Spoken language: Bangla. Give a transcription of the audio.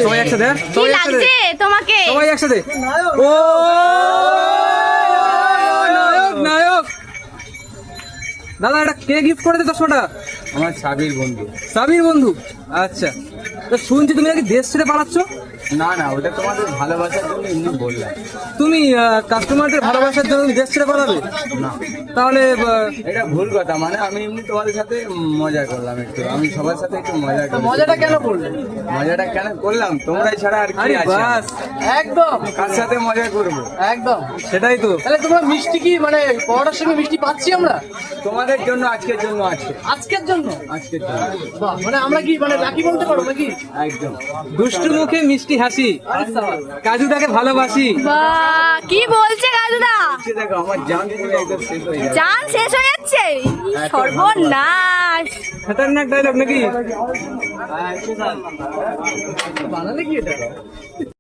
সবাই একসাথে, কি লাগছে তোমাকে? সবাই একসাথে। ও নায়ক নায়ক দাদা, এটা কে গিফট করেছে 100টা? আমার সাবির বন্ধু। সাবির বন্ধু, আচ্ছা। তো শুনছি তুমি নাকি দেশ ছেড়ে পালাচ্ছ? না না, ওটা তোমাদের ভালোবাসার জন্য এমনি বললাম। তুমি কাস্টমারদের ভালোবাসার জন্য তুমি দেশ ছেড়ে পালাবে? না, তাহলে এটা ভুল কথা। মানে আমি এমনি তোমাদের সাথে মজা করলাম একটু, আমি সবার সাথে একটু মজা করি। মজাটা কেন করলে? মজাটা কেন করলাম, তোমরাই ছাড়া আর কি আরে আছে? বাস, একদম কার সাথে মজা করবো? একদম। সেটাই তো। তাহলে তোমরা মিষ্টি কি মানে পরোটার সঙ্গে মিষ্টি পাচ্ছি আমরা তোমাদের জন্য, আজকের জন্য আছে। আজকের জন্য? আজকের জন্য। বাহ, মানে আমরা কি মানে লাকি বলতে পারবো নাকি? একদম। দুষ্টু মুখে মিষ্টি হাসি, আচ্ছা, কাজুদাকে ভালোবাসি। বাহ, কি বলছে কাজুদা? সে দেখো, আমার জান দিদি একদম শেষ হয়ে যাবে। জান শেষ হয়ে যাচ্ছে, সর্বনাশ। খতরনাক ডায়লগ নাকি? বানালে কি এটা?